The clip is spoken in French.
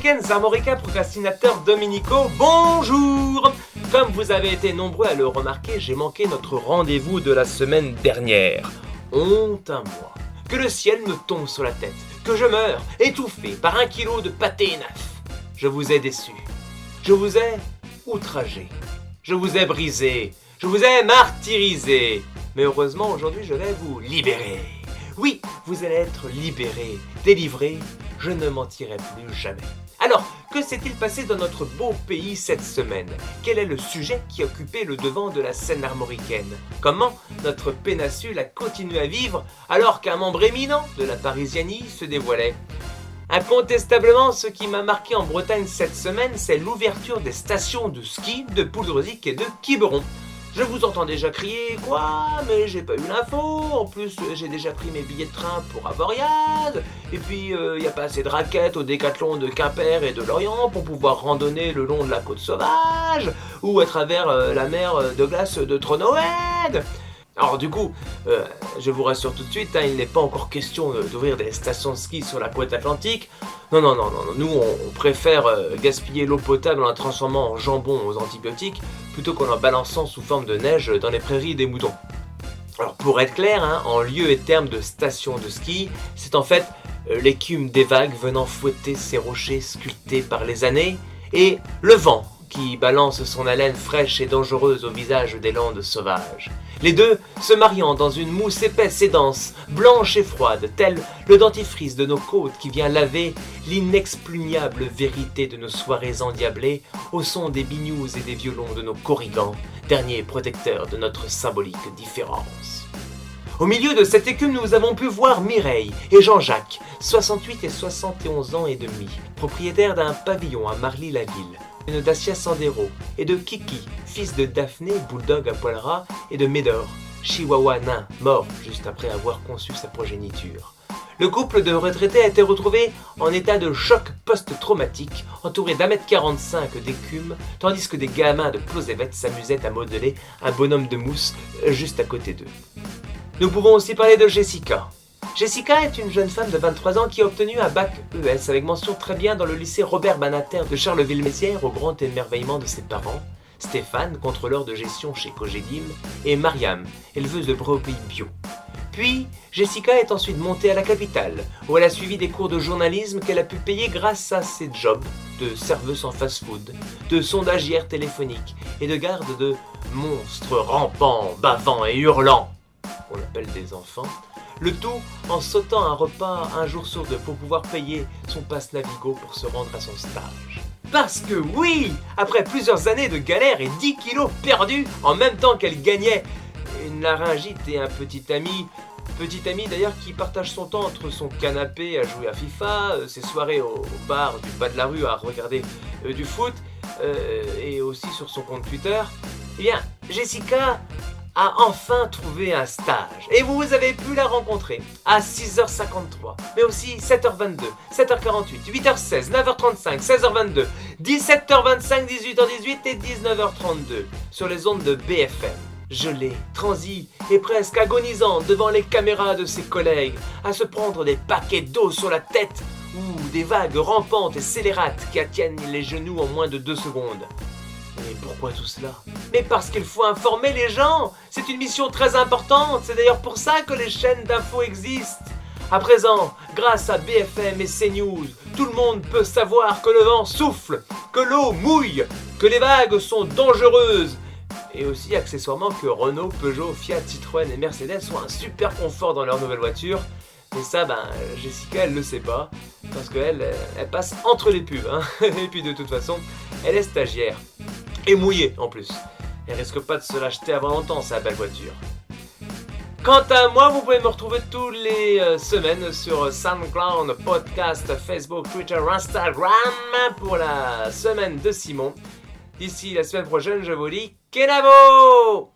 week-ends armoricains procrastinateurs dominicaux, bonjour! Comme vous avez été nombreux à le remarquer, j'ai manqué notre rendez-vous de la semaine dernière. Honte à moi. Que le ciel me tombe sur la tête, que je meure étouffé par 1 kilo de pâté neuf. Je vous ai déçu. Je vous ai outragé. Je vous ai brisé. Je vous ai martyrisé. Mais heureusement, aujourd'hui, je vais vous libérer. Oui, vous allez être libérés, délivrés. Je ne mentirai plus jamais. Alors, que s'est-il passé dans notre beau pays cette semaine? Quel est le sujet qui a occupé le devant de la scène armoricaine? Comment notre péninsule a continué à vivre alors qu'un membre éminent de la Parisianie se dévoilait? Incontestablement, ce qui m'a marqué en Bretagne cette semaine, c'est l'ouverture des stations de ski de Poudrezic et de Quiberon. Je vous entends déjà crier « Quoi? Mais j'ai pas eu l'info, en plus j'ai déjà pris mes billets de train pour Avoriaz, et puis y a pas assez de raquettes au décathlon de Quimper et de Lorient pour pouvoir randonner le long de la côte sauvage, ou à travers la mer de glace de Tronoed !» Alors du coup, je vous rassure tout de suite, il n'est pas encore question d'ouvrir des stations de ski sur la côte atlantique. Non, nous on préfère gaspiller l'eau potable en la transformant en jambon aux antibiotiques plutôt qu'en la balançant sous forme de neige dans les prairies des moutons. Alors pour être clair, en lieu et terme de station de ski, c'est en fait l'écume des vagues venant fouetter ces rochers sculptés par les années et le vent qui balance son haleine fraîche et dangereuse au visage des landes sauvages. Les deux se mariant dans une mousse épaisse et dense, blanche et froide, tel le dentifrice de nos côtes qui vient laver l'inexpugnable vérité de nos soirées endiablées au son des binious et des violons de nos corrigans, derniers protecteurs de notre symbolique différence. Au milieu de cette écume, nous avons pu voir Mireille et Jean-Jacques, 68 et 71 ans et demi, propriétaires d'un pavillon à Marly-la-Ville, de Dacia Sandero, et de Kiki, fils de Daphné, bulldog à poil ras, et de Médor, chihuahua nain, mort juste après avoir conçu sa progéniture. Le couple de retraités a été retrouvé en état de choc post-traumatique, entouré d'1,45 m d'écume, tandis que des gamins de Closevet s'amusaient à modeler un bonhomme de mousse juste à côté d'eux. Nous pouvons aussi parler de Jessica. Jessica est une jeune femme de 23 ans qui a obtenu un bac ES avec mention très bien dans le lycée Robert Banater de Charleville-Mézières au grand émerveillement de ses parents, Stéphane, contrôleur de gestion chez Cogedim, et Mariam, éleveuse de brebis bio. Puis, Jessica est ensuite montée à la capitale, où elle a suivi des cours de journalisme qu'elle a pu payer grâce à ses jobs de serveuse en fast-food, de sondagière téléphonique et de garde de monstres rampants, bavants et hurlants, qu'on appelle des enfants, le tout en sautant un repas un jour sur deux pour pouvoir payer son pass Navigo pour se rendre à son stage. Parce que oui, après plusieurs années de galère et 10 kilos perdus en même temps qu'elle gagnait une laryngite et un petit ami d'ailleurs qui partage son temps entre son canapé à jouer à FIFA, ses soirées au bar du bas de la rue à regarder du foot et aussi sur son compte Twitter, eh bien Jessica a enfin trouvé un stage et vous avez pu la rencontrer à 6h53, mais aussi 7h22, 7h48, 8h16, 9h35, 16h22, 17h25, 18h18 et 19h32 sur les ondes de BFM. Gelé, transi et presque agonisant devant les caméras de ses collègues, à se prendre des paquets d'eau sur la tête ou des vagues rampantes et scélérates qui atteignent les genoux en moins de 2 secondes. Mais pourquoi tout cela? Mais parce qu'il faut informer les gens. C'est une mission très importante. C'est d'ailleurs pour ça que les chaînes d'infos existent. À présent, grâce à BFM et CNews, tout le monde peut savoir que le vent souffle, que l'eau mouille, que les vagues sont dangereuses. Et aussi accessoirement que Renault, Peugeot, Fiat, Citroën et Mercedes ont un super confort dans leur nouvelle voiture. Mais ça, Jessica, elle le sait pas. Parce qu'elle passe entre les pubs. Et puis de toute façon, elle est stagiaire. Et mouillée en plus. Elle risque pas de se l'acheter avant longtemps, sa belle voiture. Quant à moi, vous pouvez me retrouver toutes les semaines sur SoundCloud, podcast, Facebook, Twitter, Instagram pour la semaine de Simon. D'ici la semaine prochaine, je vous dis Kenavo!